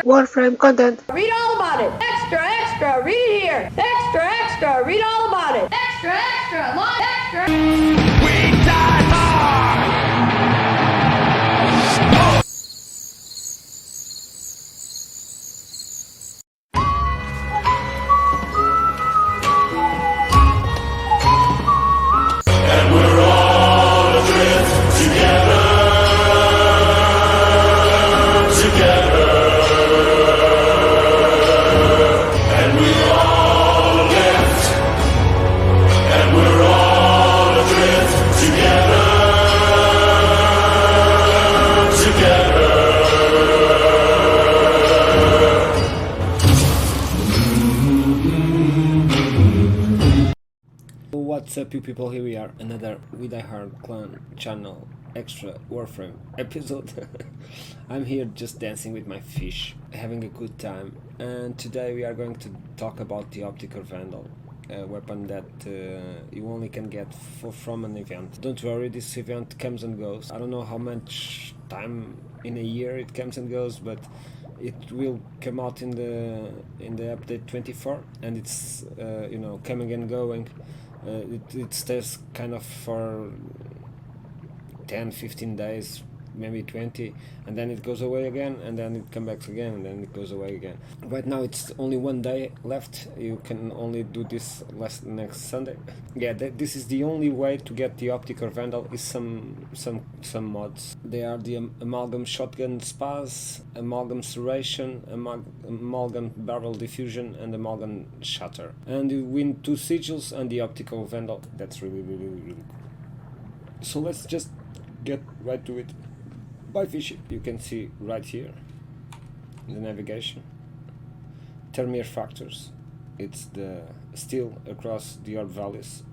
Warframe content. Read all about it. Extra, extra, read here. Extra, extra, read all about it. Extra, extra, lot extra. We die hard! And we're all adrift together. Together. And we're all left. And we're all adrift together. Together. What's up, you people? Here we are, another WeDieHard clan channel extra Warframe episode. I'm here just dancing with my fish, having a good time, and today we are going to talk about the Opticor Vandal, a weapon that you only can get from an event. Don't worry, this event comes and goes. I don't know how much time in a year it comes and goes, but it will come out in the update 24, and it's you know, coming and going. It stays kind of for 10-15 days, maybe 20, and then it goes away again, and then it comes back again, and then it goes away again. Right now it's only one day left. You can only do this next Sunday. Yeah, this is the only way to get the Opticor Vandal, is some mods. They are the Amalgam Shotgun Spas, Amalgam Serration, Amalgam Barrel Diffusion, and Amalgam Shatter. And you win 2 sigils and the Opticor Vandal. That's really cool. So let's just get right to it. By fishing, you can see right here in the navigation, Thermia Fractures. It's the steel across the Orb Vallis.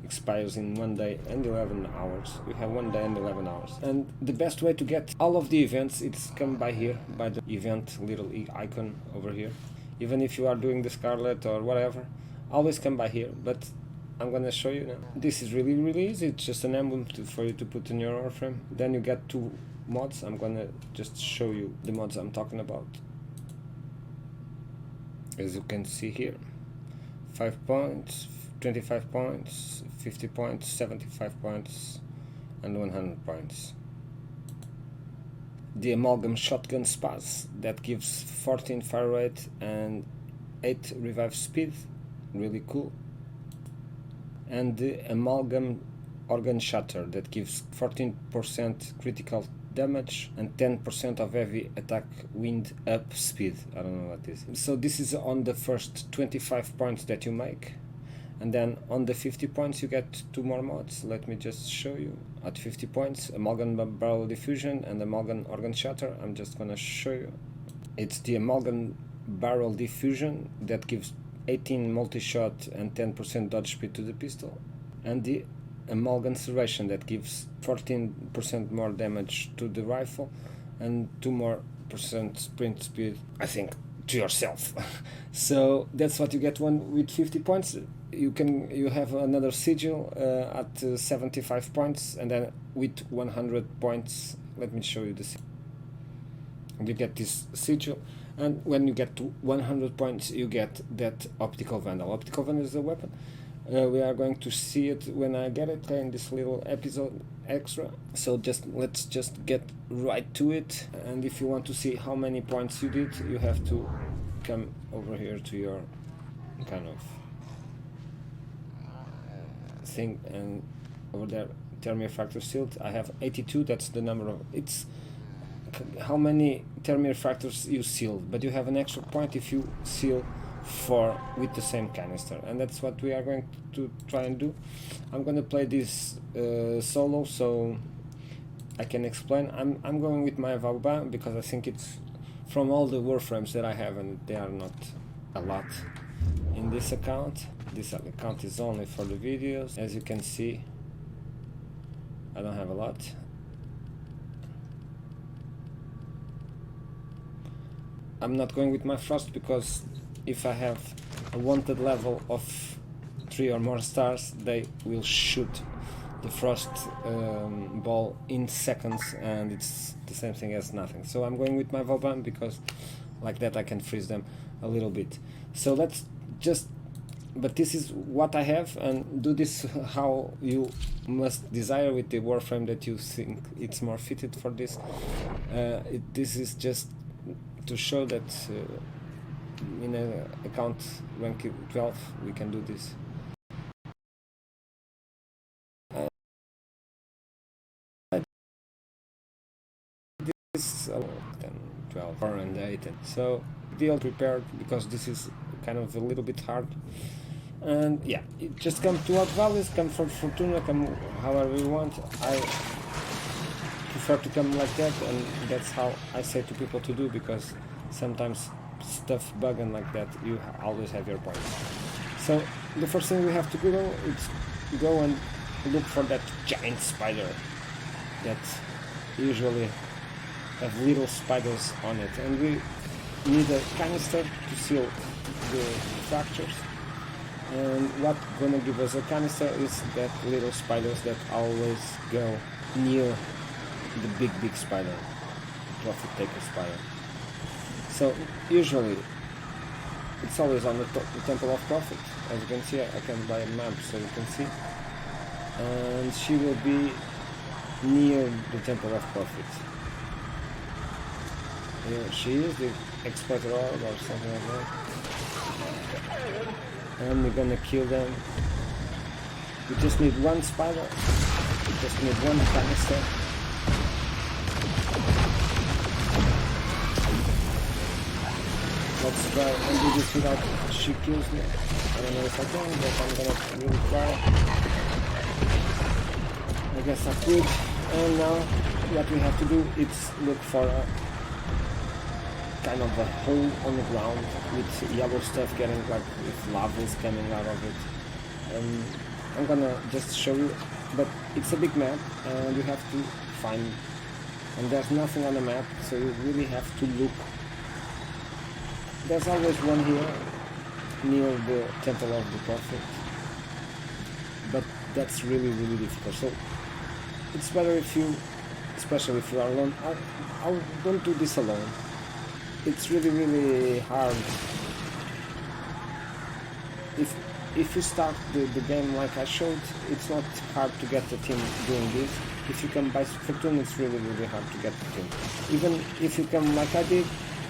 Expires in 1 day and 11 hours. You have 1 day and 11 hours. And the best way to get all of the events, it's come by here, by the event little icon over here. Even if you are doing the Scarlet or whatever, always come by here. But I'm gonna show you now. This is really easy. It's just an emblem for you to put in your Warframe. Then you get 2 mods. I'm gonna just show you the mods I'm talking about. As you can see here, 5 points, 25 points, 50 points, 75 points, and 100 points. The Amalgam Shotgun Spas, that gives 14 fire rate and 8 revive speed, really cool. And the Amalgam Organ Shatter, that gives 14% critical damage and 10% of heavy attack wind up speed. I don't know what this is. So this is on the first 25 points that you make, and then on the 50 points you get 2 more mods. Let me just show you. At 50 points, Amalgam Barrel Diffusion and Amalgam Organ Shatter. I'm just gonna show you. It's the Amalgam Barrel Diffusion that gives 18 multi-shot and 10% dodge speed to the pistol, and the Amalgam Serration that gives 14% more damage to the rifle and 2% more sprint speed, I think, to yourself. So that's what you get one with 50 points. You have another sigil at 75 points, and then with 100 points, let me show you this. You get this sigil, and when you get to 100 points you get that Opticor Vandal. Opticor Vandal is a weapon. We are going to see it when I get it in this little episode extra. So let's just get right to it. And if you want to see how many points you did, you have to come over here to your kind of thing, and over there, Thermia Fractures sealed. I have 82. That's the number of it's how many Thermia Fractures you sealed, but you have an extra point if you seal 4 with the same canister, and that's what we are going to try and do. I'm going to play this solo, so I can explain. I'm going with my Vauban because I think it's from all the Warframes that I have, and they are not a lot in this account. This account is only for the videos. As you can see, I don't have a lot. I'm not going with my Frost because if I have a wanted level of 3 or more stars, they will shoot the frost ball in seconds, and it's the same thing as nothing. So I'm going with my Vauban because like that I can freeze them a little bit. So let's just, but this is what I have, and do this how you must desire with the Warframe that you think it's more fitted for this. This is just to show that in an account rank 12 we can do this. This 10, 12, 4 and 8, so deal prepared because this is kind of a little bit hard. And yeah, it just come to Orb Vallis, come for Fortuna, come however you want. I prefer to come like that, and that's how I say to people to do, because sometimes stuff bugging like that, you always have your point. So the first thing we have to do is go and look for that giant spider that usually have little spiders on it, and we need a canister to seal the fractures. And what gonna give us a canister is that little spiders that always go near the big spider, profit taker spider. So usually it's always on the Temple of Profit. As you can see, I can buy a map so you can see, and she will be near the Temple of Profit. Here she is, the Exploiter Orb or something like that. And we're gonna kill them. We just need one spider. We just need one canister. Let's try and do this without she kills me. I don't know if I can, but I'm gonna really try. I guess I could. And now what we have to do is look for a kind of a hole on the ground with yellow stuff getting, like with lavas coming out of it. I'm gonna just show you, but it's a big map and you have to find, and there's nothing on the map, so you really have to look. There's always one here near the Temple of the Prophet, but that's really difficult. So it's better if you, especially if you are alone. I don't do this alone. It's really hard. If you start the game like I showed, it's not hard to get the team doing this. If you come by Fortune, it's really hard to get the team. Even if you come like I did,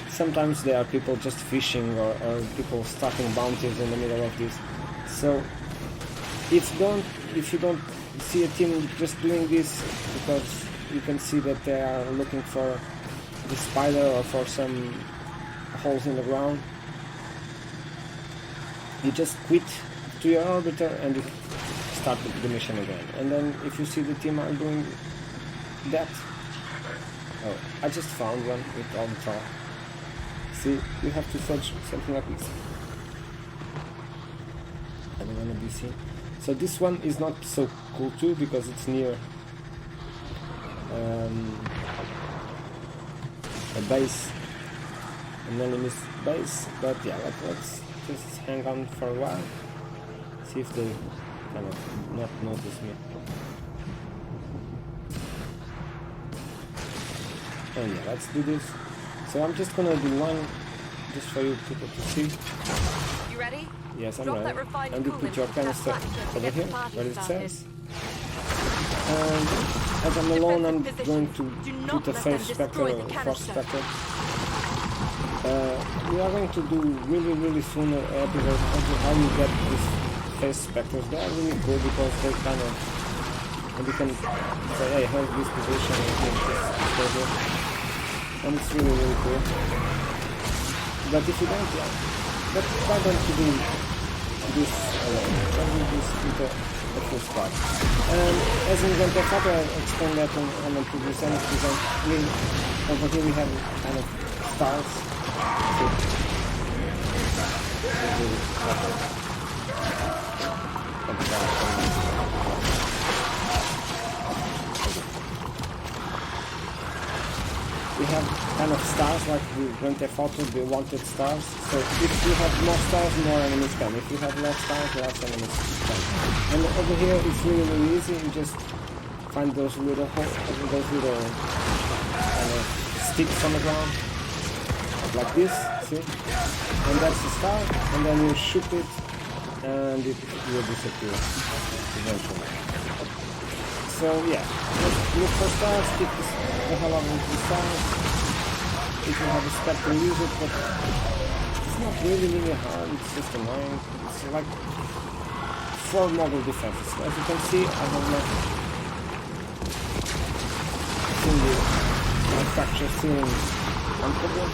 sometimes there are people just fishing or people starting bounties in the middle of this. So if you don't see a team just doing this because you can see that they are looking for the spider or for some holes in the ground, you just quit to your orbiter and you start the mission again. And then if you see the team are doing that, oh, I just found one with all the talk. See, you have to search something like this. I don't want to be seen. So this one is not so cool too because it's near a base, an enemy's base, but yeah, let's just hang on for a while, see if they kind of not notice me. And yeah, let's do this. So I'm just gonna do one, just for you people to see. You ready? Yes, I'm Drop ready. that refined And you put your canister over here, where it says. And as I'm alone, I'm going to put a face spectre or force spectre. We are going to do really soon an episode on how you get these face spectres. They are really cool because they kind of, and you can say, hey, hold this position and make this exposure. And it's really cool. But if you don't, yeah, but why don't you do this alone? Try to do this with a full squad. And as in Grand Theft Auto, I explained that on the previous episode. Over here we have kind of stars. We have kind of stars, like the Grand Theft Auto, the wanted stars. So if you have more stars, more enemies come. If you have less stars, less enemies come. And over here, it's really, really easy. You just find those little kind of sticks on the ground, like this, see? And that's the star, and then you shoot it, and it will disappear eventually. So yeah, just look for stars, keep the hell out of the stars. If you have a spectrum, use it, but it's not really hard, it's just annoying. It's like 4 model defenses. As you can see, I have left my fracture ceiling uncovered,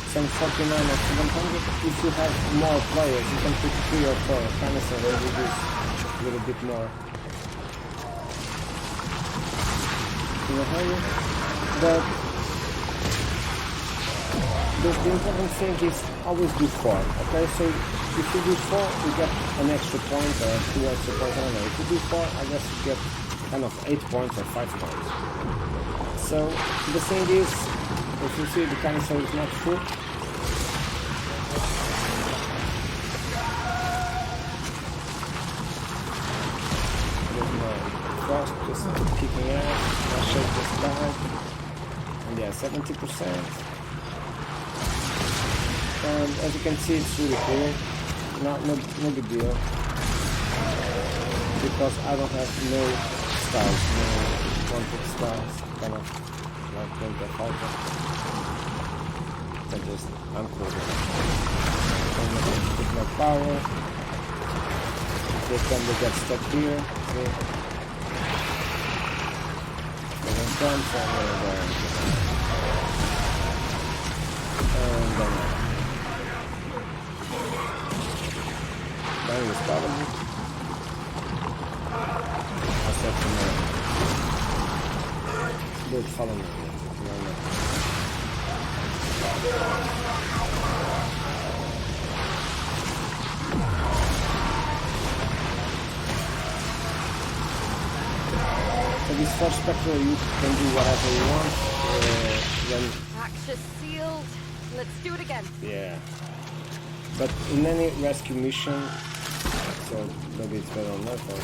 some 49 or 700. If you have more players, you can put 3 or 4 canisters and reduce a little bit more. But the important thing is always do 4, okay? So if you do 4, you get an extra point or 2 extra points, I don't know. If you do 4, I guess you get kind of 8 points or 5 points. So the thing is, if you see the canister is not full, there's no frost, just kicking out, my shape just died, and yeah, 70%. And as you can see, it's really cool. No big deal, because I don't have no stars, no wanted stars, kind of like Grand Theft Auto. I just uncool it. Put more power. They come, they get stuck here. See? They don't come, so I'm gonna go and then was probably I said to me, dude, follow me. So this first spectral, you can do whatever you want. Then Fracture sealed. Let's do it again. Yeah. But in any rescue mission, so maybe it's better on Earth or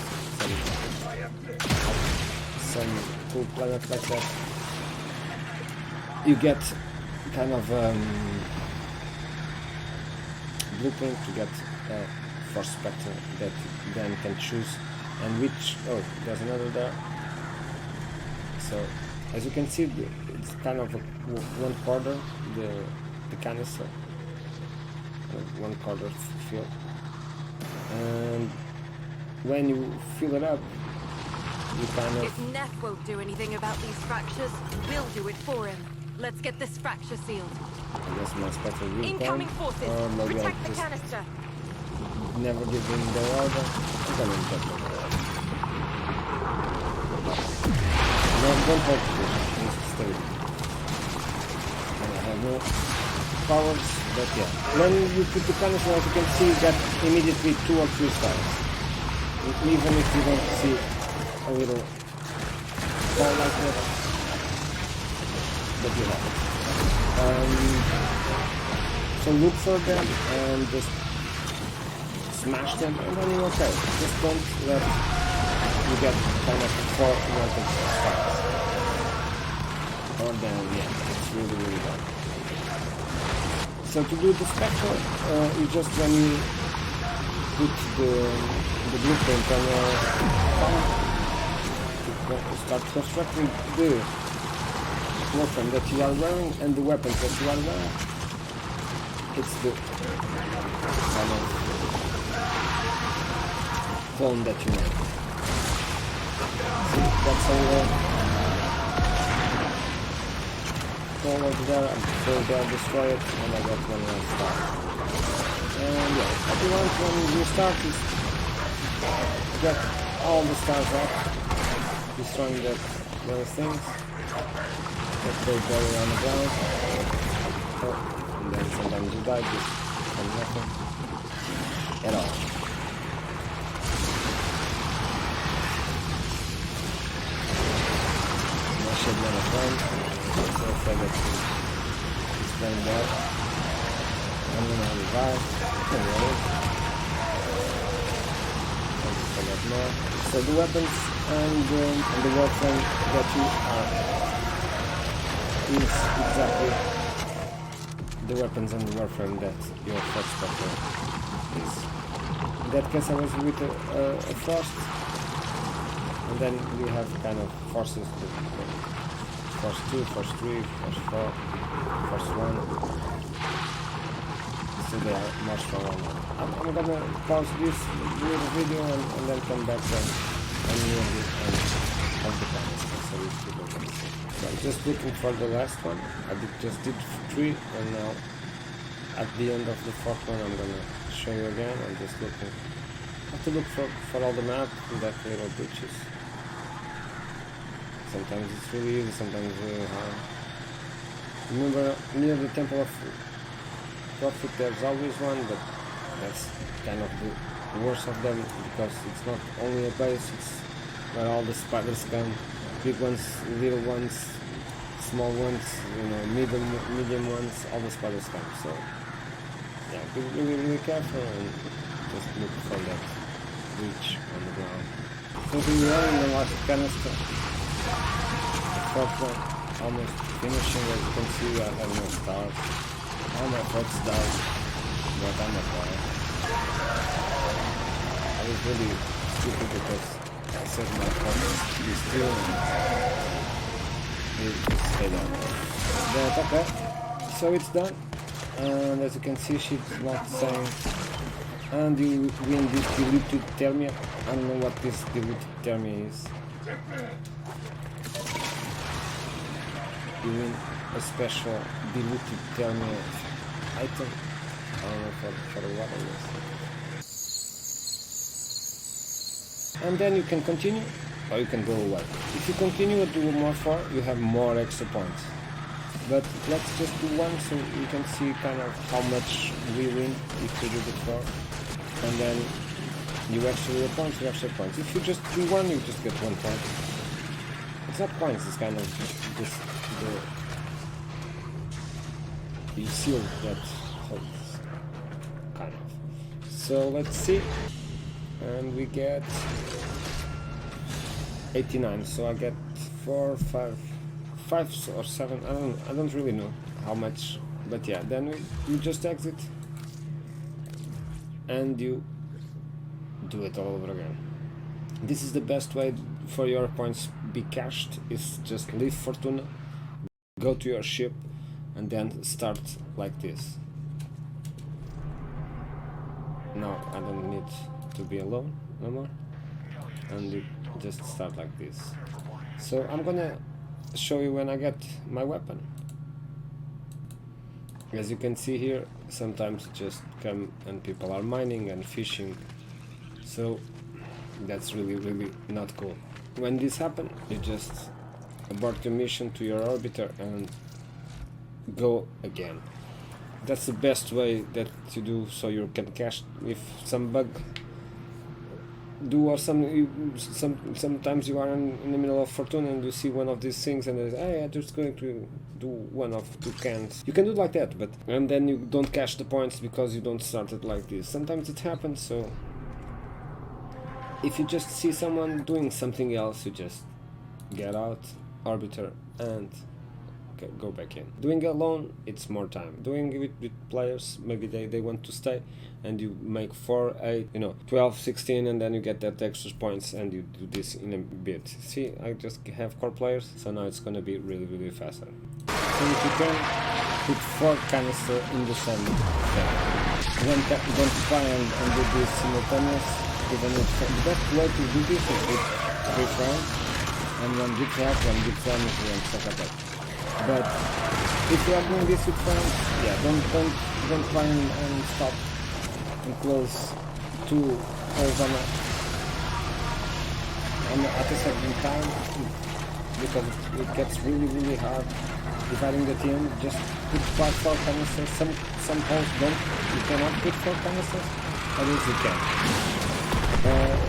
some cool planet like that, you get kind of blueprint to get first spectre that you then can choose and which. Oh, there's another there. So as you can see, it's kind of a 1/4 the canister, 1/4 fill. And when you fill it up, you kind of... If Neff won't do anything about these fractures, we'll do it for him. Let's get this fracture sealed. I guess my spectre will Incoming come, forces! or maybe Protect I'll the just canister! never give him the order. I'm gonna get the order. No, don't hold position, just stay. And I have no powers, but yeah. When you put the canister, as you can see, you get immediately 2 or 3 stars. Even if you don't see a little ball like that, but you have it. So look for them and just smash them, and then you're okay. Just don't let you get kind of 4 wanted stars. Or then, yeah, it's really bad. So to do the spectral, you just when you put the blueprint on your phone, you start constructing the Warframe that you are wearing and the weapons that you are wearing. It's the kind of clone that you make. See, that's all over there, so they'll destroy it, and I got 1 more star. And yeah, what you want when you start is get all the stars up, destroying those things that they bury on the ground. Oh, and then sometimes you die just from nothing at all. I should never find. So I forget to playing bad. I'm gonna revive. Don't worry. A lot more. So the weapons and the Warframe that you are is exactly the weapons and the Warframe that your first partner is. In that case I was with a Frost, and then we have kind of forces to Force 2, Force 3, Force 4, Force 1. So they are more strong. I'm gonna pause this little video and then come back then and of the comments so people can see. So I'm just looking for the last one. I just did 3, and now at the end of the 4th one I'm gonna show you again. I'm just looking. I have to look for all the map in that little bridges. Sometimes it's really easy, sometimes it's really hard. Remember, near the Temple of Profit there's always one, but that's kind of the worst of them, because it's not only a base, it's where all the spiders come. Big ones, little ones, small ones, you know, medium ones, all the spiders come. So yeah, be really careful and just look for that reach on the ground. So here we are in the last canister. The 4th one, almost finishing. As you can see, I have no stars. All my thoughts died, but I'm not dying. I was really stupid because I set my focus to be still and it stayed on. But okay, so it's done. And as you can see, she's not saying. And you win this diluted Thermia. I don't know what this diluted Thermia is. You win a special diluted Thermia item. I don't know for what it is. And then you can continue, or you can go away. If you continue and do more 4, you have more extra points. But let's just do 1 so you can see kind of how much we win if you do the 4. And then you extra your points, you extra points. If you just do 1, you just get 1 point. It's not points, it's kind of just the seal that holds, kind of. So let's see, and we get 89. So I get 4, 5 or 7. I don't really know how much, but yeah. Then you just exit, and you do it all over again. This is the best way for your points be cashed, is just leave Fortuna, go to your ship, and then start like this. Now I don't need to be alone no more, and you just start like this. So I'm gonna show you when I get my weapon. As you can see here, sometimes you just come and people are mining and fishing, so that's really not cool. When this happens, you just abort your mission to your orbiter and go again. That's the best way that to do, so you can cash if some bug do, or sometimes you are in the middle of Fortuna and you see one of these things and there's, hey, I'm just going to do 1 of 2 cans. You can do like that, but and then you don't cash the points because you don't start it like this. Sometimes it happens, so if you just see someone doing something else, you just get out, orbiter, and go back in. Doing it alone, it's more time. Doing it with players, maybe they want to stay, and you make 4, 8, 12, 16, and then you get that extra points, and you do this in a bit. See, I just have core players, so now it's gonna be really faster. So if you can put 4 canisters in the same time. Don't try and do this simultaneous, even if the best way to do this is with 3 frames, and 1 deep health, 1 deep damage, and stuff like that. But if you are doing this with friends, yeah, don't try and stop and close 2 holes at a certain time, because it gets really hard dividing the team. Just put 4 canisters. Some holes you cannot put 4 canisters, others you can.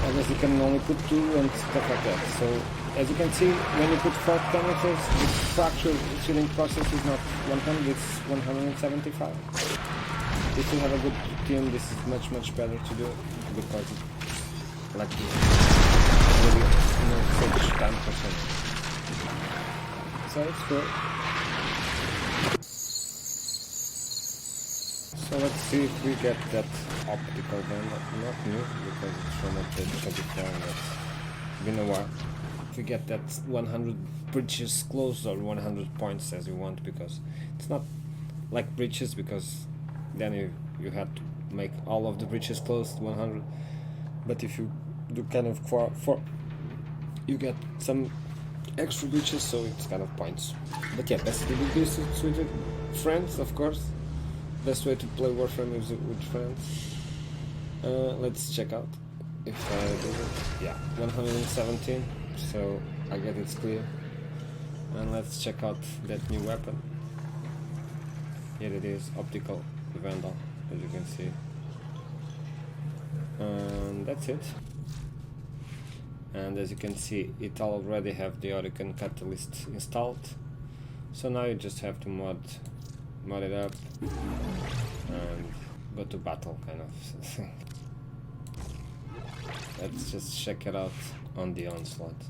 Others you can only put 2 and stuff like that. So as you can see, when you put 4 kilometers, the fracture shooting process is not 100, it's 175. If you have a good team, this is much better to do because it like really such time for something. So it's cool. So let's see if we get that Opticor Vandal, not new because it's from update 24 and it's been a while. If we get that 100 bridges closed or 100 points as you want, because it's not like bridges, because then you had to make all of the bridges closed 100, but if you do kind of four you get some extra bridges, so it's kind of points. But yeah, best to do this with friends, of course. Best way to play Warframe is with friends. Let's check out if I do it. Yeah, 117, so I get it's clear. And let's check out that new weapon. Here it is, Opticor Vandal, as you can see. And that's it. And as you can see, it already have the Hurricane Catalyst installed. So now you just have to mod it up and go to battle, kind of thing. Let's just check it out on the onslaught.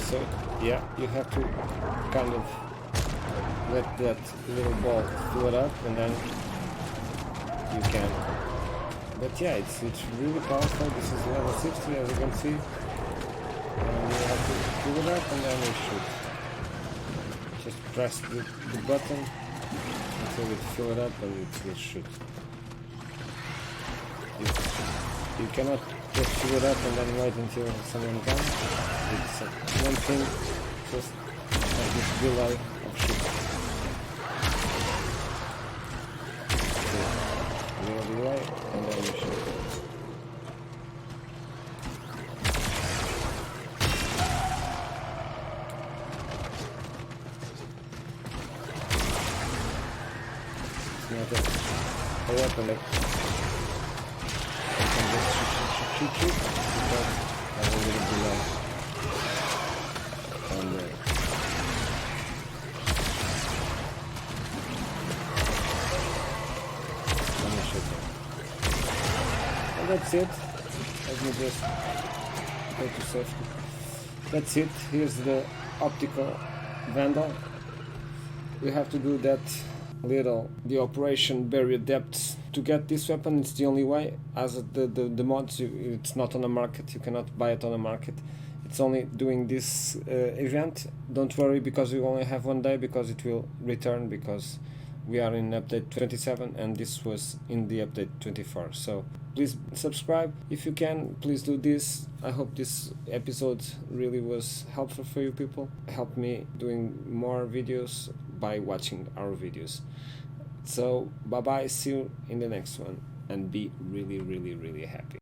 So yeah, you have to kind of let that little ball fill it up and then you can. But yeah, it's really powerful. This is level 60, as you can see. And you have to fill it up and then you shoot. Just press the button until it fill it up and it will shoot. You cannot just fill it up and then wait until someone comes. It's one thing, just have this delay of shooting. Little delay and then you shoot. It's not a weapon that I can just shoot because I have a little delay on the and that's it. Let me just go to safety. That's it. Here's the Opticor Vandal. We have to do that the operation barrier depths to get this weapon. It's the only way, as the mods, it's not on the market, you cannot buy it on the market. It's only doing this event. Don't worry, because we only have 1 day, because it will return, because we are in update 27 and this was in the update 24. So please subscribe if you can. Please do this. I hope this episode really was helpful for you people. Help me doing more videos by watching our videos. So bye bye, see you in the next one, and be really happy.